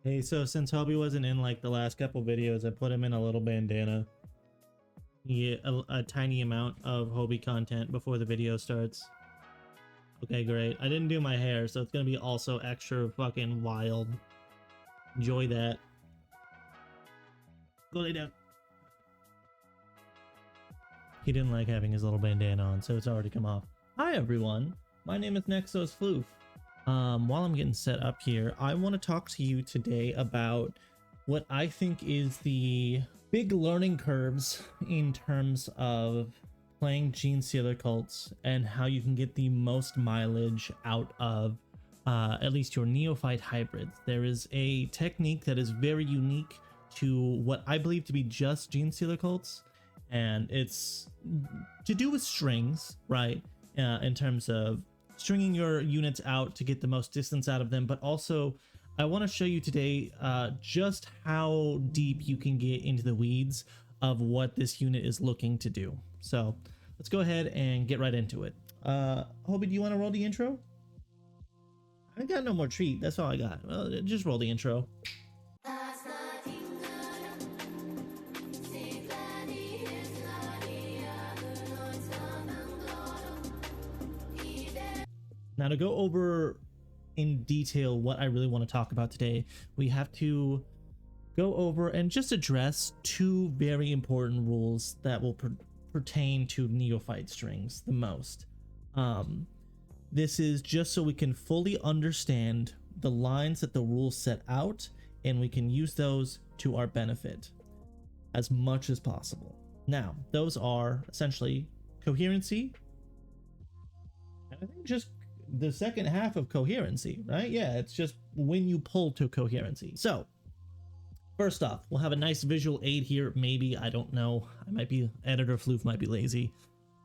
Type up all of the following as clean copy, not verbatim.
Hey, so since Hobie wasn't in like the last couple videos, I put him in a little bandana. You get a tiny amount of Hobie content before the video starts. Okay, great. I didn't do my hair, so it's gonna be also extra fucking wild. Enjoy that. Go lay down. He didn't like having his little bandana on, so it's already come off. Hi everyone, my name is Nexos Floof. While I'm getting set up here, I want to talk to you today about what I think is the big learning curves in terms of playing Genestealer Cults and how you can get the most mileage out of at least your neophyte hybrids. There is a technique that is very unique to what I believe to be just Genestealer Cults, and it's to do with strings, right? In terms of stringing your units out to get the most distance out of them, but also I want to show you today just how deep you can get into the weeds of what this unit is looking to do. So let's go ahead and get right into it. Hobie, do you want to roll the intro? I got no more treat. That's all I got. Well, just roll the intro. Now, to go over in detail what I really want to talk about today, we have to go over and just address two very important rules that will pertain to neophyte strings the most. This is just so we can fully understand the lines that the rules set out, and we can use those to our benefit as much as possible. Now, those are essentially coherency, and I think just the second half of coherency, right? Yeah, it's just when you pull to coherency. So first off, we'll have a nice visual aid here. Maybe, I don't know. I might be, editor Floof might be lazy.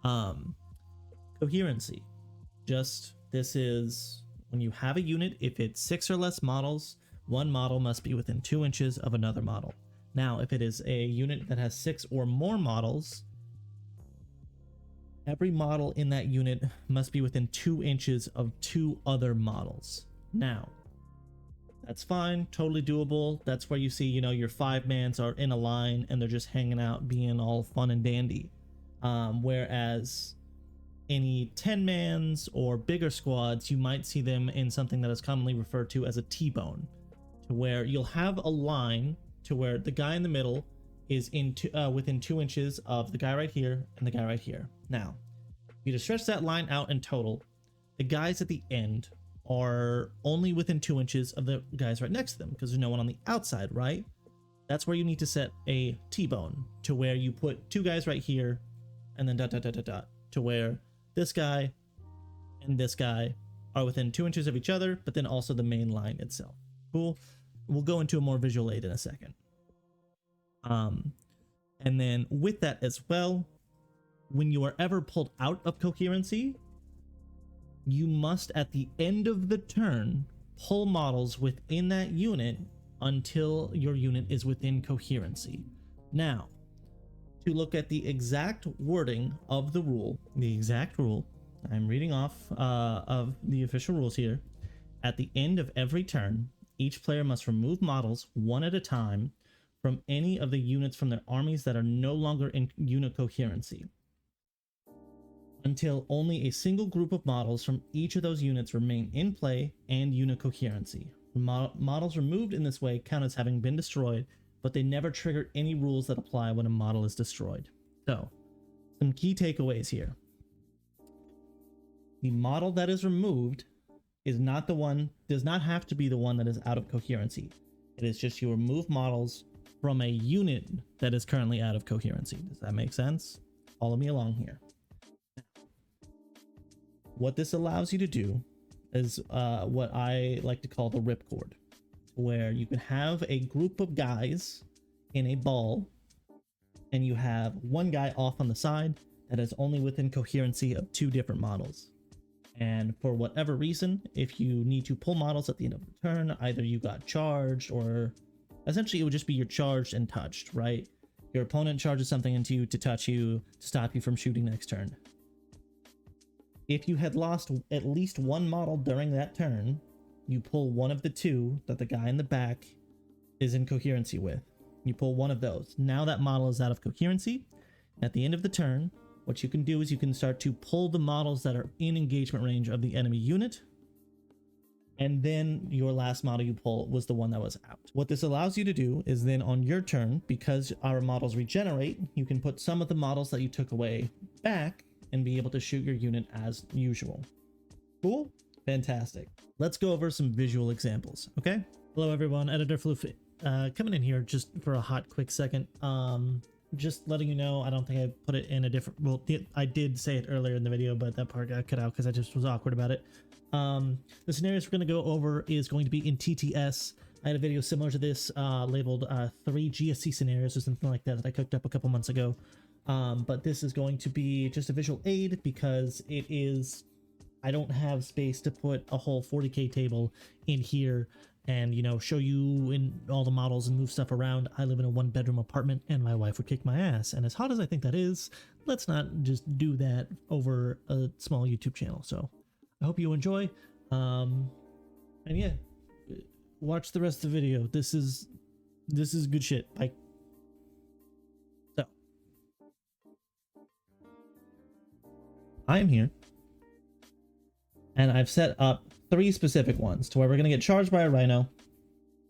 Coherency. Just, this is when you have a unit, if it's 6 or less models, one model must be within 2 inches of another model. Now, if it is a unit that has 6 or more models, every model in that unit must be within 2 inches of 2 other models. Now, that's fine, totally doable. That's where you see, you know, your 5-mans are in a line and they're just hanging out, being all fun and dandy. Whereas any 10-mans or bigger squads, you might see them in something that is commonly referred to as a T-bone, to where you'll have a line to where the guy in the middle is within 2 inches of the guy right here and the guy right here. Now, if you just stretch that line out in total, the guys at the end are only within 2 inches of the guys right next to them because there's no one on the outside, right? That's where you need to set a T-bone, to where you put 2 guys right here and then dot dot dot dot dot, to where this guy and this guy are within 2 inches of each other, but then also the main line itself. Cool. We'll go into a more visual aid in a second. And then with that as well, when you are ever pulled out of coherency, you must at the end of the turn pull models within that unit until your unit is within coherency. Now, to look at the exact wording of the rule, I'm reading off of the official rules here. At the end of every turn, each player must remove models one at a time from any of the units from their armies that are no longer in unit coherency, until only a single group of models from each of those units remain in play and unit coherency. Models removed in this way count as having been destroyed, but they never trigger any rules that apply when a model is destroyed. So, some key takeaways here. The model that is removed is not the one, does not have to be the one that is out of coherency. It is just you remove models from a unit that is currently out of coherency. Does that make sense? Follow me along here. What this allows you to do is what I like to call the ripcord, where you can have a group of guys in a ball and you have one guy off on the side that is only within coherency of 2 different models. And for whatever reason, if you need to pull models at the end of the turn, either you got charged, or essentially it would just be you're charged and touched, right? Your opponent charges something into you to touch you to stop you from shooting next turn. If you had lost at least one model during that turn, you pull one of the 2 that the guy in the back is in coherency with. You pull one of those. Now that model is out of coherency. At the end of the turn, what you can do is you can start to pull the models that are in engagement range of the enemy unit. And then your last model you pull was the one that was out. What this allows you to do is then on your turn, because our models regenerate, you can put some of the models that you took away back and be able to shoot your unit as usual. Cool? Fantastic. Let's go over some visual examples, okay? Hello everyone, Editor Floof coming in here just for a hot quick second. Just letting you know, I don't think I put it in a different, well, I did say it earlier in the video, but that part got cut out because I just was awkward about it. The scenarios we're going to go over is going to be in TTS. I had a video similar to this labeled 3 GSC scenarios or something like that I cooked up a couple months ago. But this is going to be just a visual aid because it is, I don't have space to put a whole 40k table in here and, you know, show you in all the models and move stuff around. I live in a 1-bedroom apartment and my wife would kick my ass. And as hot as I think that is, let's not just do that over a small YouTube channel. So I hope you enjoy. And yeah, watch the rest of the video. This is good shit. Bye. So I'm here and I've set up 3 specific ones to where we're going to get charged by a rhino.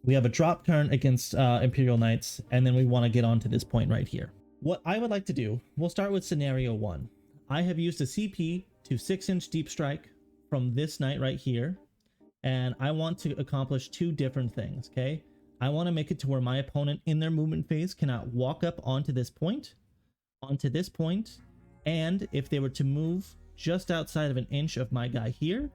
We have a drop turn against Imperial Knights, and then we want to get on to this point right here. What I would like to do, we'll start with scenario 1. I have used a CP to 6-inch deep strike from this knight right here, and I want to accomplish 2 different things, okay? I want to make it to where my opponent in their movement phase cannot walk up onto this point, and if they were to move just outside of an inch of my guy here,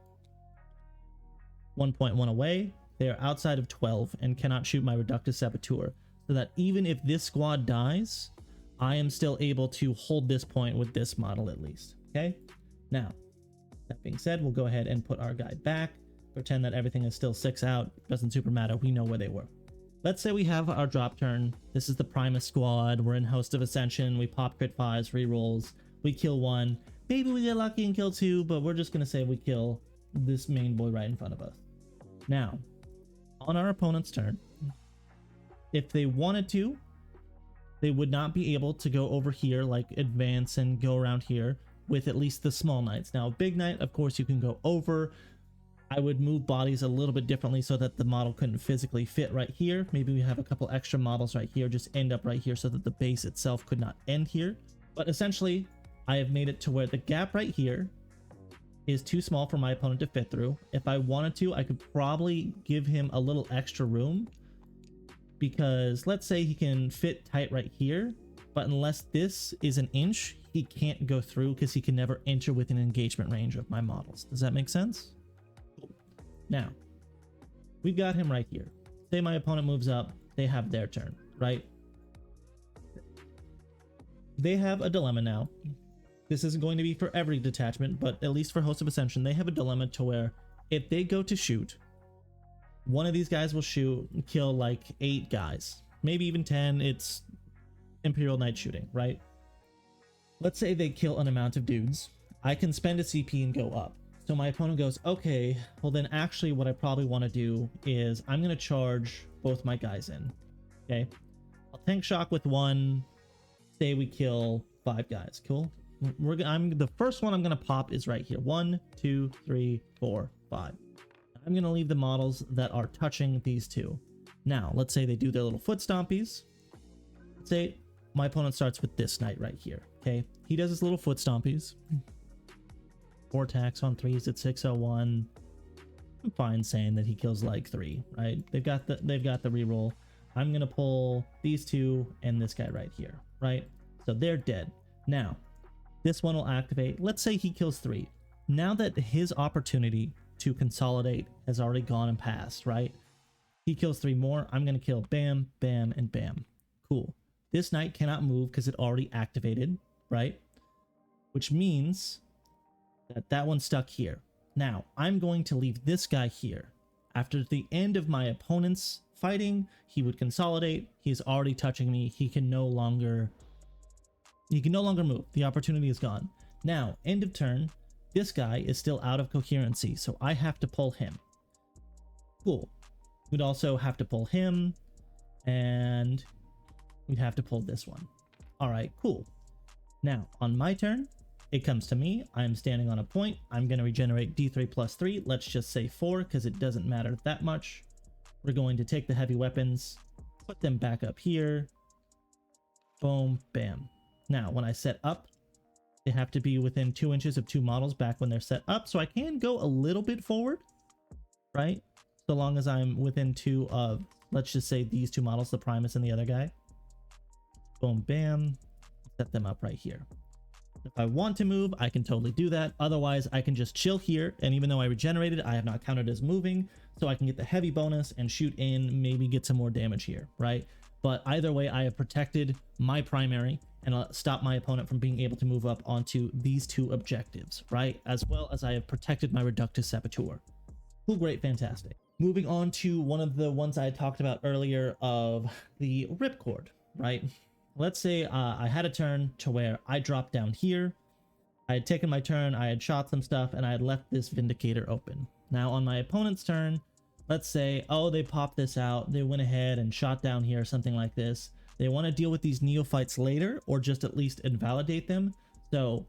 1.1 away, they are outside of 12 and cannot shoot my reductive saboteur, so that even if this squad dies, I am still able to hold this point with this model at least, okay? Now, that being said, we'll go ahead and put our guy back, pretend that everything is still 6 out, doesn't super matter, we know where they were. Let's say we have our drop turn, this is the Primus squad, we're in Host of Ascension, we pop crit 5s, rerolls, we kill 1, maybe we get lucky and kill 2, but we're just gonna say we kill this main boy right in front of us. Now, on our opponent's turn, if they wanted to, they would not be able to go over here, like advance and go around here with at least the small knights. Now, a big knight, of course, you can go over. I would move bodies a little bit differently so that the model couldn't physically fit right here. Maybe we have a couple extra models right here, just end up right here so that the base itself could not end here. But essentially, I have made it to where the gap right here is too small for my opponent to fit through. If I wanted to, I could probably give him a little extra room, because let's say he can fit tight right here, but unless this is an inch, he can't go through because he can never enter within engagement range of my models. Does that make sense? Cool. Now, we've got him right here. Say my opponent moves up, they have their turn, right? They have a dilemma now. This isn't going to be for every detachment, but at least for Host of Ascension, they have a dilemma to where if they go to shoot, one of these guys will shoot and kill like 8 guys, maybe even 10. It's Imperial Knight shooting, right? Let's say they kill an amount of dudes. I can spend a CP and go up. So my opponent goes, okay, well then actually what I probably want to do is I'm going to charge both my guys in, okay? I'll tank shock with 1, say we kill 5 guys, cool? The first one I'm gonna pop is right here. 1, 2, 3, 4, 5. I'm gonna leave the models that are touching these 2. Now, let's say they do their little foot stompies. Let's say my opponent starts with this knight right here. Okay, he does his little foot stompies. 4 attacks on 3s at 601. I'm fine saying that he kills like 3, right? They've got the reroll. I'm gonna pull these 2 and this guy right here, right? So they're dead. Now, this one will activate. Let's say he kills 3. Now that his opportunity to consolidate has already gone and passed, right? He kills 3 more. I'm going to kill bam, bam, and bam. Cool. This knight cannot move because it already activated, right? Which means that that one's stuck here. Now, I'm going to leave this guy here. After the end of my opponent's fighting, he would consolidate. He's already touching me. He can no longer move. The opportunity is gone. Now, end of turn, this guy is still out of coherency, so I have to pull him. Cool. We'd also have to pull him. and we'd have to pull this one. All right, cool. Now on my turn, it comes to me. I'm standing on a point. I'm going to regenerate D3 plus 3. Let's just say 4 because it doesn't matter that much. We're going to take the heavy weapons, put them back up here. Boom, bam. Now, when I set up, they have to be within 2 inches of 2 models back when they're set up. So I can go a little bit forward, right? So long as I'm within 2 of, let's just say these 2 models, the Primus and the other guy. Boom, bam. Set them up right here. If I want to move, I can totally do that. Otherwise, I can just chill here. And even though I regenerated, I have not counted as moving. So I can get the heavy bonus and shoot in, maybe get some more damage here, right? But either way, I have protected my primary and stop my opponent from being able to move up onto these 2 objectives, right? As well as I have protected my Reductus Saboteur. Cool, great, fantastic. Moving on to one of the ones I talked about earlier of the Ripcord, right? Let's say I had a turn to where I dropped down here. I had taken my turn, I had shot some stuff, and I had left this Vindicator open. Now on my opponent's turn, let's say, oh, they popped this out, they went ahead and shot down here, something like this. They want to deal with these neophytes later, or just at least invalidate them. So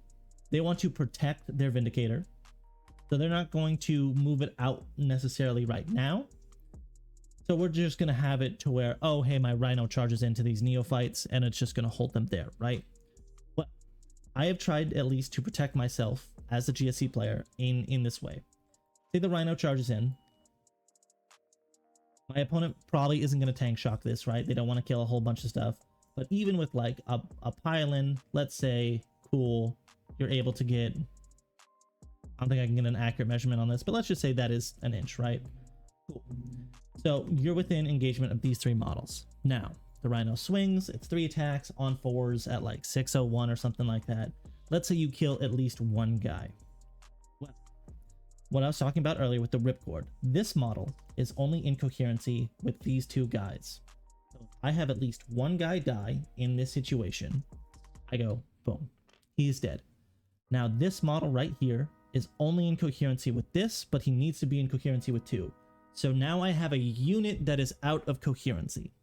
they want to protect their Vindicator. So they're not going to move it out necessarily right now. So we're just going to have it to where, oh, hey, my Rhino charges into these neophytes and it's just going to hold them there, right? But I have tried at least to protect myself as a GSC player in this way. Say the Rhino charges in. My opponent probably isn't going to tank shock this, right? They don't want to kill a whole bunch of stuff. But even with like a pile-in, let's say, cool, you're able to get, I don't think I can get an accurate measurement on this, but let's just say that is an inch, right? Cool. So you're within engagement of these 3 models. Now, the Rhino swings, it's 3 attacks on 4s at like 601 or something like that. Let's say you kill at least 1 guy. Well, what I was talking about earlier with the Ripcord, this model is only in coherency with these 2 guys. So if I have at least 1 guy die in this situation, I go, boom, he's dead. Now this model right here is only in coherency with this, but he needs to be in coherency with 2. So now I have a unit that is out of coherency.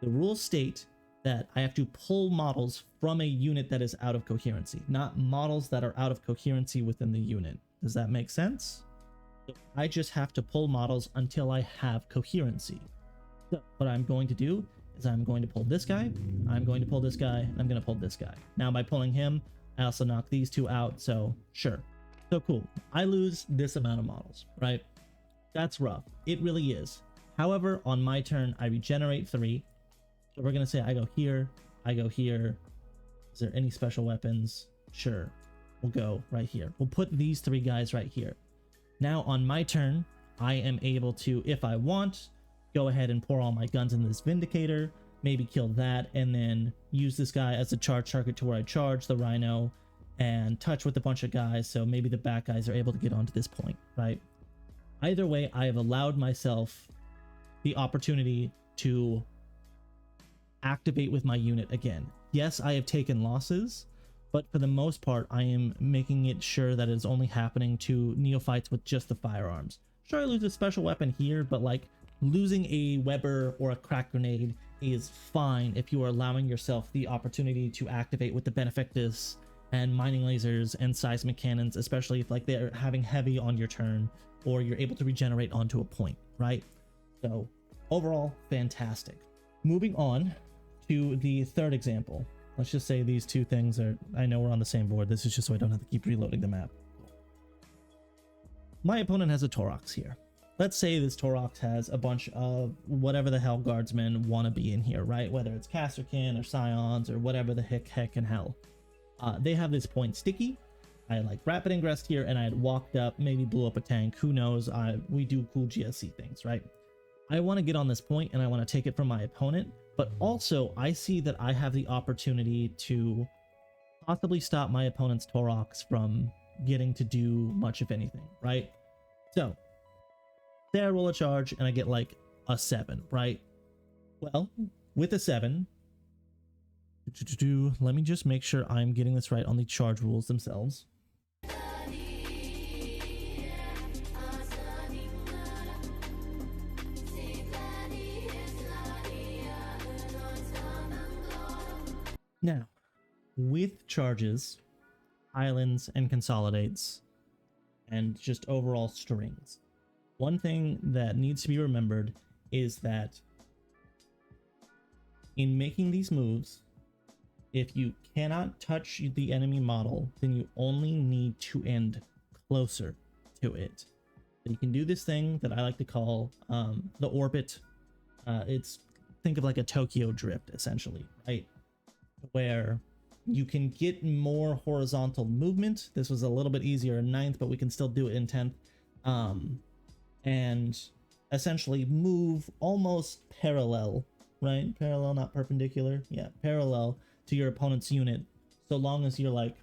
The rules state that I have to pull models from a unit that is out of coherency, not models that are out of coherency within the unit. Does that make sense? So I just have to pull models until I have coherency. So what I'm going to do is I'm going to pull this guy, I'm going to pull this guy, and I'm going to pull this guy. Now by pulling him, I also knock these 2 out, so sure. So cool. I lose this amount of models, right? That's rough. It really is. However, on my turn, I regenerate 3. So we're going to say I go here, I go here. Is there any special weapons? Sure. We'll go right here. We'll put these 3 guys right here. Now on my turn, I am able to, if I want, go ahead and pour all my guns in this Vindicator, maybe kill that, and then use this guy as a charge target to where I charge the Rhino and touch with a bunch of guys, so maybe the back guys are able to get onto this point, right? Either way, I have allowed myself the opportunity to activate with my unit again. Yes, I have taken losses, but for the most part, I am making it sure that it's only happening to neophytes with just the firearms. Sure, I lose a special weapon here, but like losing a Weber or a crack grenade is fine if you are allowing yourself the opportunity to activate with the Benefactus and mining lasers and seismic cannons, especially if like they're having heavy on your turn or you're able to regenerate onto a point, right? So overall, fantastic. Moving on to the 3rd example. Let's just say these 2 things are, I know we're on the same board. This is just so I don't have to keep reloading the map. My opponent has a Taurox here. Let's say this Taurox has a bunch of whatever the hell guardsmen want to be in here, right? Whether it's Casterkin or Scions or whatever the heck and hell. They have this point sticky. I like rapid ingressed here and I had walked up, maybe blew up a tank. Who knows? We do cool GSC things, right? I want to get on this point and I want to take it from my opponent, but also I see that I have the opportunity to possibly stop my opponent's Taurox from getting to do much of anything, right? So there I roll a charge and I get like a 7, right? Well, with a 7, let me just make sure I'm getting this right on the charge rules themselves. Now, with charges, islands, and consolidates, and just overall strings, one thing that needs to be remembered is that in making these moves, if you cannot touch the enemy model, then you only need to end closer to it. So you can do this thing that I like to call the orbit. It's think of like a Tokyo drift, essentially, right? Where you can get more horizontal movement. This was a little bit easier in 9th, but we can still do it in 10th. And essentially move almost parallel, right? Parallel, not perpendicular. Yeah, parallel to your opponent's unit. So long as you're like,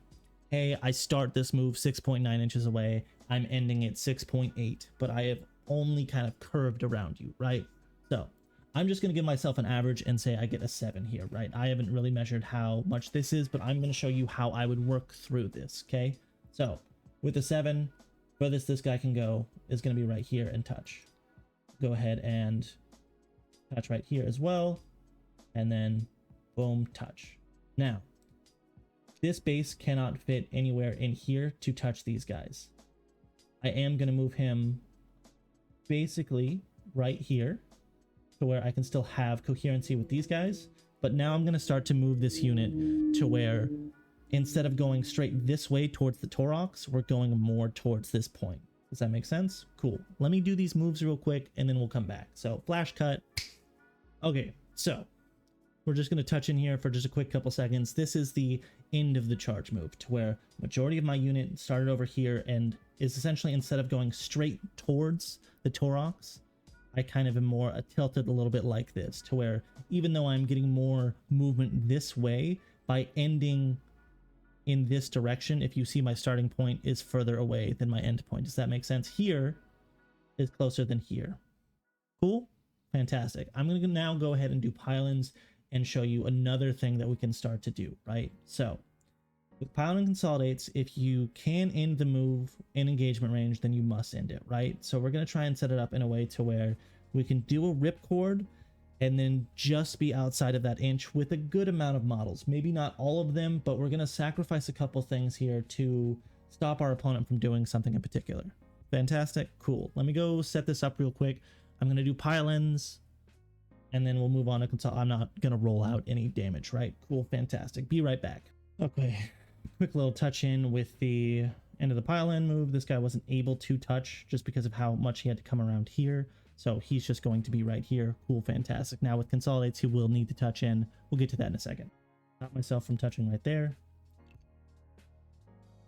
hey, I start this move 6.9 inches away, I'm ending it 6.8, but I have only kind of curved around you, right? So I'm just going to give myself an average and say I get a 7 here, right? I haven't really measured how much this is, but I'm going to show you how I would work through this, okay? So with a 7, furthest this guy can go is going to be right here and touch. Go ahead and touch right here as well, and then boom, touch. Now, this base cannot fit anywhere in here to touch these guys. I am going to move him basically right here to where I can still have coherency with these guys, but now I'm going to start to move this unit to where instead of going straight this way towards the Torox, we're going more towards this point. Does that make sense? Cool. Let me do these moves real quick and then we'll come back. So flash cut. Okay, so we're just going to touch in here for just a quick couple seconds. This is the end of the charge move to where majority of my unit started over here and is essentially, instead of going straight towards the Torox, I kind of am more tilted a little bit like this to where even though I'm getting more movement this way, by ending in this direction, if you see my starting point is further away than my end point. Does that make sense? Here is closer than here. Cool? Fantastic. I'm going to now go ahead and do pylons and show you another thing that we can start to do, right? So with pylon and consolidates, if you can end the move in engagement range, then you must end it, right? So we're going to try and set it up in a way to where we can do a ripcord and then just be outside of that inch with a good amount of models. Maybe not all of them, but we're going to sacrifice a couple things here to stop our opponent from doing something in particular. Fantastic. Cool. Let me go set this up real quick. I'm going to do pylons and then we'll move on to console. I'm not going to roll out any damage, right? Cool. Fantastic. Be right back. Okay. Quick little touch in with the end of the pylon move. This guy wasn't able to touch just because of how much he had to come around here. So he's just going to be right here. Cool, fantastic. Now with consolidates, he will need to touch in. We'll get to that in a second. Stop myself from touching right there.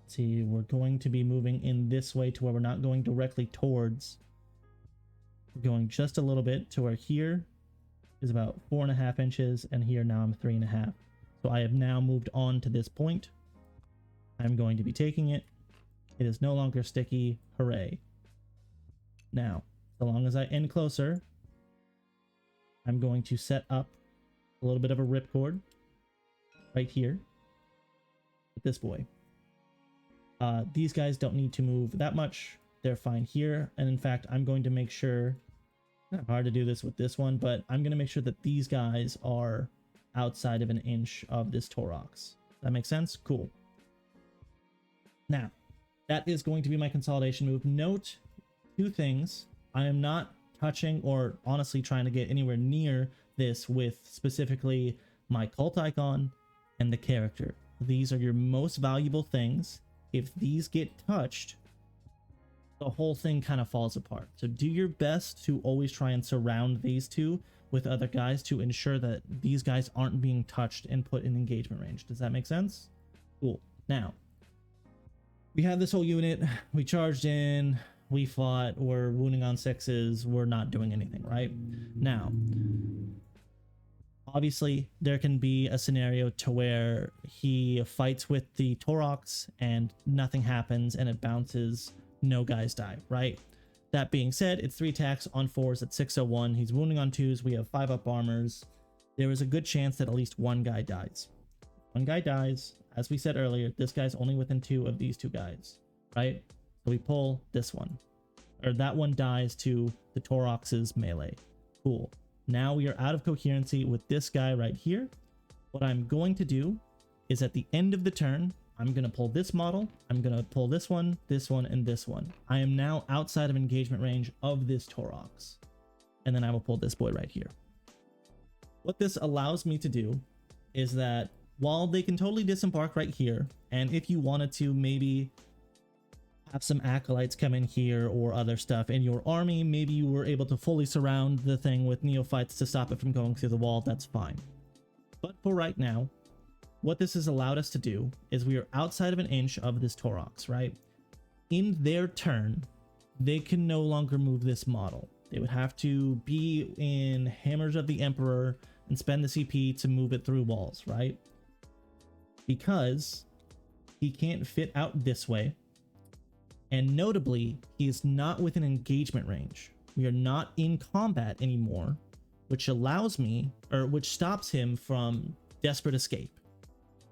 Let's see, we're going to be moving in this way to where we're not going directly towards. We're going just a little bit to where here is about 4.5 inches, and here now I'm 3.5. So I have now moved on to this point. I'm going to be taking it. It is no longer sticky. Hooray. Now, so long as I end closer, I'm going to set up a little bit of a ripcord right here with this boy. These guys don't need to move that much. They're fine here. And in fact, I'm going to make sure, kind of hard to do this with this one, but I'm going to make sure that these guys are outside of an inch of this Torox. That makes sense? Cool. Now, that is going to be my consolidation move. Note 2 things. I am not touching or honestly trying to get anywhere near this with specifically my cult icon and the character. These are your most valuable things. If these get touched, the whole thing kind of falls apart. So do your best to always try and surround these two with other guys to ensure that these guys aren't being touched and put in engagement range. Does that make sense? Cool. Now, we have this whole unit. We charged in. We fought, we're wounding on 6s, we're not doing anything, right? Now, obviously, there can be a scenario to where he fights with the Torox and nothing happens and it bounces, no guys die, right? That being said, it's 3 attacks on 4s at 601, he's wounding on 2s, we have 5 up armors. There is a good chance that at least one guy dies. One guy dies, as we said earlier, this guy's only within 2 of these 2 guys, right? So we pull this one, or that one dies to the Torox's melee. Cool. Now we are out of coherency with this guy right here. What I'm going to do is at the end of the turn, I'm going to pull this model, I'm going to pull this one, and this one. I am now outside of engagement range of this Taurox. And then I will pull this boy right here. What this allows me to do is that while they can totally disembark right here, and if you wanted to maybe have some acolytes come in here or other stuff in your army, maybe you were able to fully surround the thing with neophytes to stop it from going through the wall, that's fine. But for right now, what this has allowed us to do is we are outside of an inch of this Taurox, right? In their turn, they can no longer move this model. They would have to be in Hammers of the Emperor and spend the CP to move it through walls, right? Because he can't fit out this way. And notably, he is not within engagement range. We are not in combat anymore, which allows me, or which stops him from desperate escape.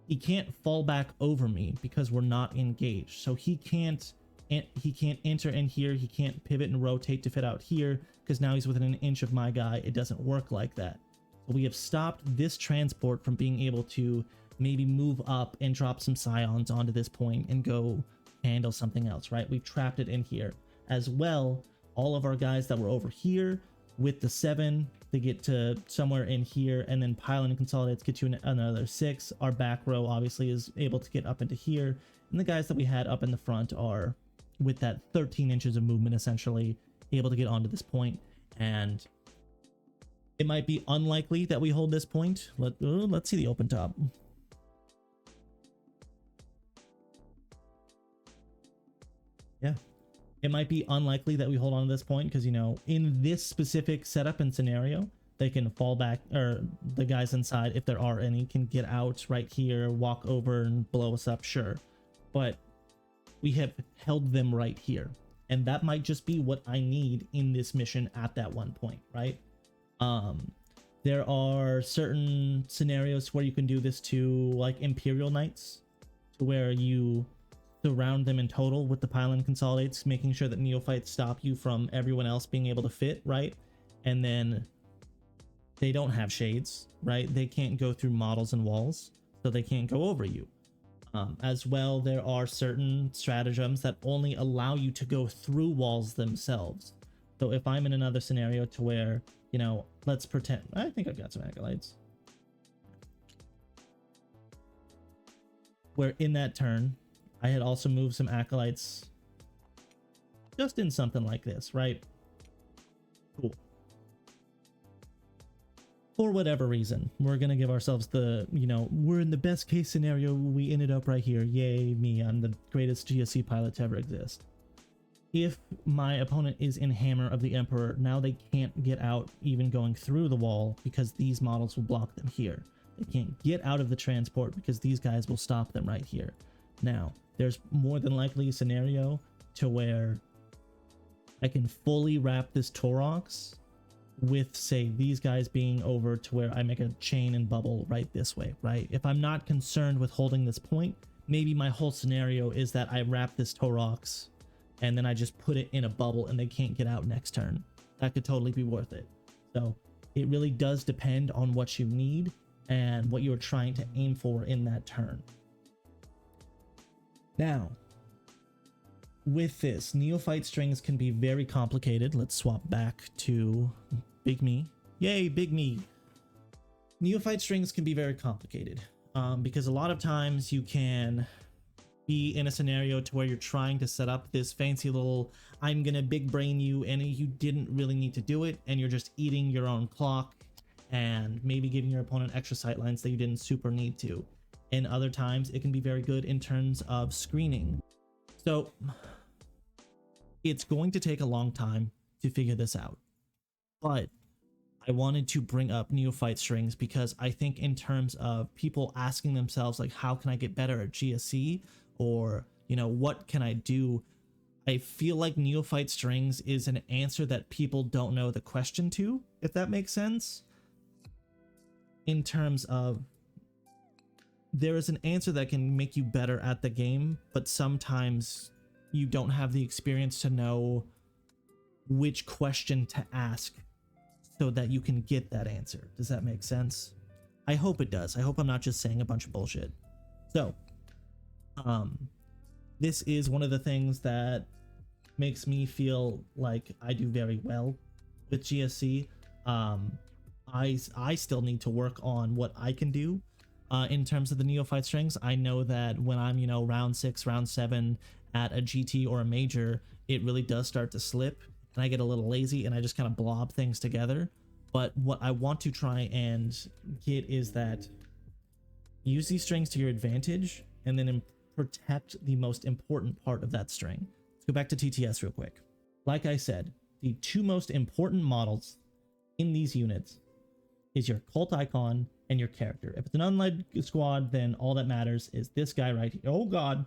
He can't fall back over me because we're not engaged. So he can't enter in here. He can't pivot and rotate to fit out here because now he's within an inch of my guy. It doesn't work like that. So we have stopped this transport from being able to maybe move up and drop some scions onto this point and go handle something else, right? We've trapped it in here. As well, all of our guys that were over here with the 7, they get to somewhere in here, and then Pylon and Consolidates get you another 6. Our back row obviously is able to get up into here, and the guys that we had up in the front are, with that 13 inches of movement, essentially able to get onto this point. And it might be unlikely that we hold this point. Let's see the open top. Yeah, it might be unlikely that we hold on to this point because, you know, in this specific setup and scenario, they can fall back, or the guys inside, if there are any, can get out right here, walk over and blow us up, sure. But we have held them right here. And that might just be what I need in this mission at that one point, right? There are certain scenarios where you can do this to, like Imperial Knights, to where you surround them in total with the Pylon Consolidates, making sure that neophytes stop you from everyone else being able to fit, right? And then they don't have shades, right? They can't go through models and walls, so they can't go over you. As well, there are certain stratagems that only allow you to go through walls themselves. So if I'm in another scenario to where, you know, let's pretend, I think I've got some acolytes, where in that turn, I had also moved some acolytes just in something like this, right? Cool. For whatever reason, we're going to give ourselves the, you know, we're in the best case scenario. We ended up right here. Yay, me. I'm the greatest GSC pilot to ever exist. If my opponent is in Hammer of the Emperor, now they can't get out even going through the wall because these models will block them here. They can't get out of the transport because these guys will stop them right here. Now, there's more than likely a scenario to where I can fully wrap this Taurox with, say, these guys being over to where I make a chain and bubble right this way, right? If I'm not concerned with holding this point, maybe my whole scenario is that I wrap this Taurox and then I just put it in a bubble and they can't get out next turn. That could totally be worth it. So it really does depend on what you need and what you're trying to aim for in that turn. Now, with this, neophyte strings can be very complicated. Let's swap back to Big Me. Yay, Big Me. Neophyte strings can be very complicated because a lot of times you can be in a scenario to where you're trying to set up this fancy little, I'm gonna big brain you, and you didn't really need to do it, and you're just eating your own clock and maybe giving your opponent extra sightlines that you didn't super need to. And other times it can be very good in terms of screening. So it's going to take a long time to figure this out, but I wanted to bring up neophyte strings because I think in terms of people asking themselves, like, how can I get better at GSC, or, you know, what can I do? I feel like neophyte strings is an answer that people don't know the question to, if that makes sense. In terms of, there is an answer that can make you better at the game, but sometimes you don't have the experience to know which question to ask so that you can get that answer. Does that make sense? I hope it does. I hope I'm not just saying a bunch of bullshit. So, this is one of the things that makes me feel like I do very well with GSC. I still need to work on what I can do in terms of the neophyte strings. I know that when I'm, you know, round 6, round 7 at a GT or a major, it really does start to slip and I get a little lazy and I just kind of blob things together. But what I want to try and get is that use these strings to your advantage and then protect the most important part of that string. Let's go back to TTS real quick. Like I said, the two most important models in these units is your cult icon and your character. If it's an unled squad, then all that matters is this guy right here. Oh god,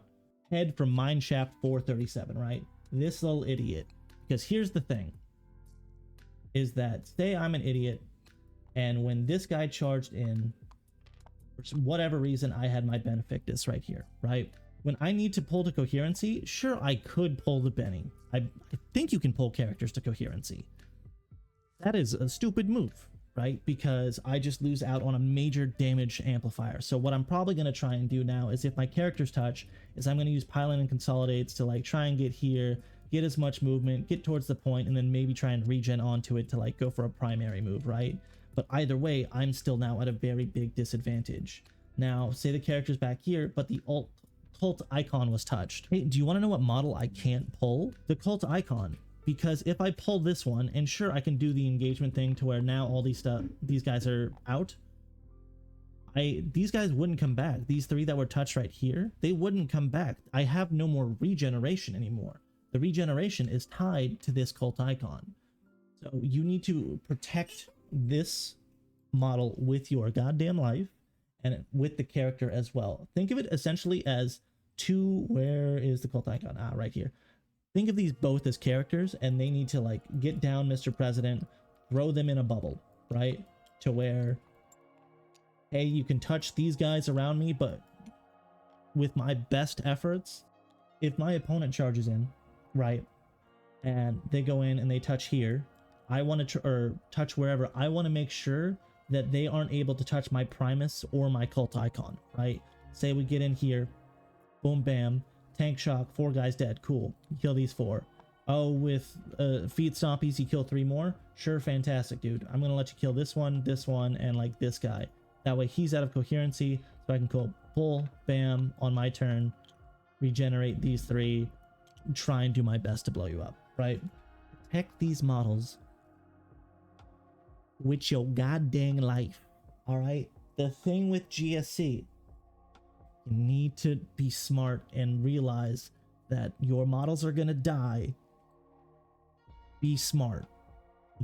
head from Mineshaft 437, right? This little idiot. Because here's the thing, is that say I'm an idiot and when this guy charged in, for whatever reason, I had my Benefactus right here, right? When I need to pull to coherency, sure, I could pull the Benny. I think you can pull characters to coherency. That is a stupid move, right? Because I just lose out on a major damage amplifier. So what I'm probably going to try and do now is if my characters touch, is I'm going to use Pylon and Consolidates to like try and get here, get as much movement, get towards the point, and then maybe try and regen onto it to like go for a primary move, right? But either way, I'm still now at a very big disadvantage. Now, say the character's back here, but the cult icon was touched. Hey, do you want to know what model I can't pull? The cult icon. Because if I pull this one, and sure, I can do the engagement thing to where now all these guys are out. These guys wouldn't come back. These 3 that were touched right here, they wouldn't come back. I have no more regeneration anymore. The regeneration is tied to this cult icon. So you need to protect this model with your goddamn life and with the character as well. Think of it essentially as where is the cult icon? Ah, right here. Think of these both as characters and they need to like get down Mr. President, throw them in a bubble, right? To where, hey, you can touch these guys around me, but with my best efforts, if my opponent charges in, right, and they go in and they touch here, I want to touch wherever. I want to make sure that they aren't able to touch my Primus or my cult icon, right? Say we get in here, boom, bam, tank shock, 4 guys dead, cool. You kill these 4. Oh, with feet stompies, you kill 3 more? Sure, fantastic, dude. I'm gonna let you kill this one, and like this guy. That way he's out of coherency, so I can go pull, bam, on my turn, regenerate these 3, try and do my best to blow you up, right? Protect these models with your goddamn life, all right? The thing with GSC, you need to be smart and realize that your models are gonna die. Be smart.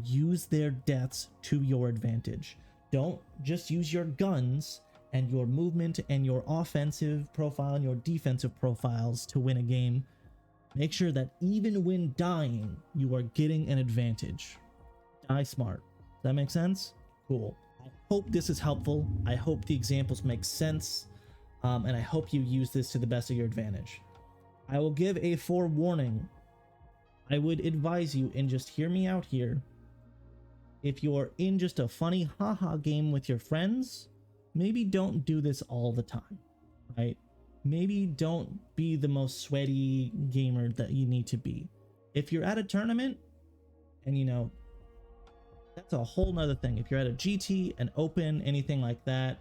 Use their deaths to your advantage. Don't just use your guns and your movement and your offensive profile and your defensive profiles to win a game. Make sure that even when dying, you are getting an advantage. Die smart. Does that make sense? Cool. I hope this is helpful. I hope the examples make sense. And I hope you use this to the best of your advantage. I will give a forewarning. I would advise you, and just hear me out here. If you're in just a funny haha game with your friends, maybe don't do this all the time, right? Maybe don't be the most sweaty gamer that you need to be. If you're at a tournament, and you know, that's a whole nother thing. If you're at a GT, an open, anything like that,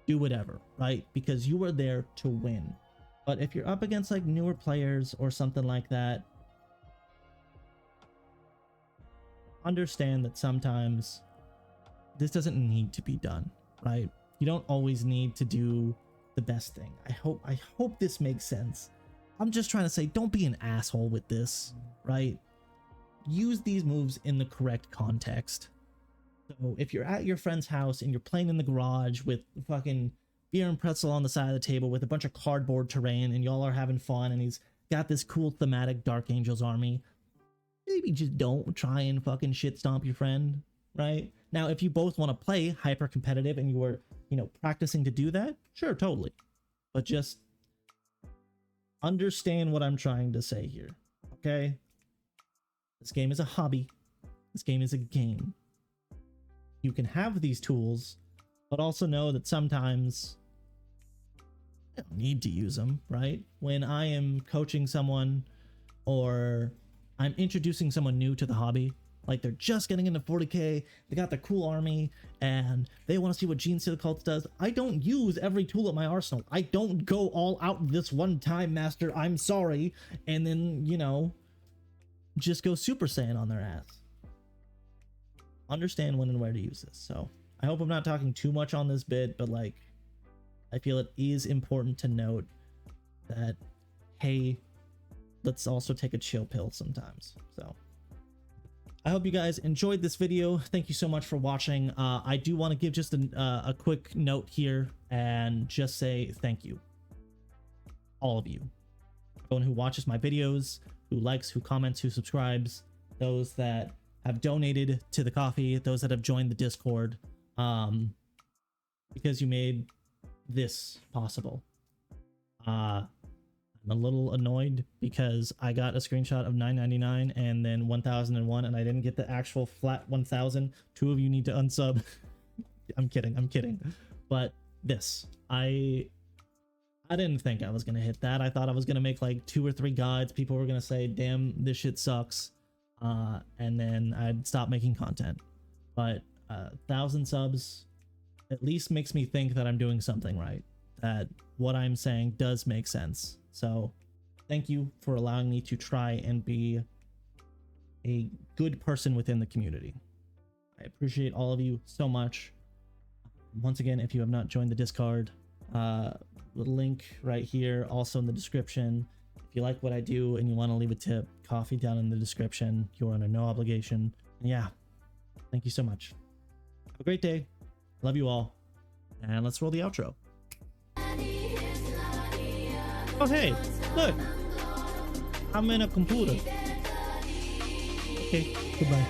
do whatever, right? Because you are there to win. But if you're up against like newer players or something like that, understand that sometimes this doesn't need to be done, right? You don't always need to do the best thing. I hope this makes sense. I'm just trying to say, don't be an asshole with this, right? Use these moves in the correct context. So if you're at your friend's house and you're playing in the garage with fucking beer and pretzel on the side of the table with a bunch of cardboard terrain and y'all are having fun and he's got this cool thematic Dark Angels army, maybe just don't try and fucking shit stomp your friend, right? Now, if you both want to play hyper competitive and you were, you know, practicing to do that, sure, totally. But just understand what I'm trying to say here, okay? This game is a hobby. This game is a game. You can have these tools, but also know that sometimes I don't need to use them, right? When I am coaching someone or I'm introducing someone new to the hobby, like they're just getting into 40k, they got their cool army, and they want to see what Genestealer Cults does, I don't use every tool at my arsenal. I don't go all out this one time, master, I'm sorry, and then, you know, just go Super Saiyan on their ass. Understand when and where to use this. So I hope I'm not talking too much on this bit, but like, I feel it is important to note that, hey, let's also take a chill pill sometimes. So I hope you guys enjoyed this video. Thank you so much for watching. I do want to give just a quick note here and just say thank you. All of you. Everyone who watches my videos, who likes, who comments, who subscribes, those that have donated to the coffee, those that have joined the Discord, because you made this possible. I'm a little annoyed because I got a screenshot of $9.99 and then 1001 and I didn't get the actual flat 1000. Two of you need to unsub. I'm kidding. But this, I didn't think I was gonna hit that. I thought I was gonna make like 2 or 3 guides. People were gonna say, damn, this shit sucks. And then I'd stop making content. But 1,000 subs at least makes me think that I'm doing something right, that what I'm saying does make sense. So thank you for allowing me to try and be a good person within the community. I appreciate all of you so much. Once again, if you have not joined the Discord, the link right here, also in the description. If you like what I do and you want to leave a tip, coffee down in the description. You're under no obligation. And yeah, thank you so much. Have a great day. Love you all. And let's roll the outro. Oh hey, look, I'm in a computer. Okay, goodbye.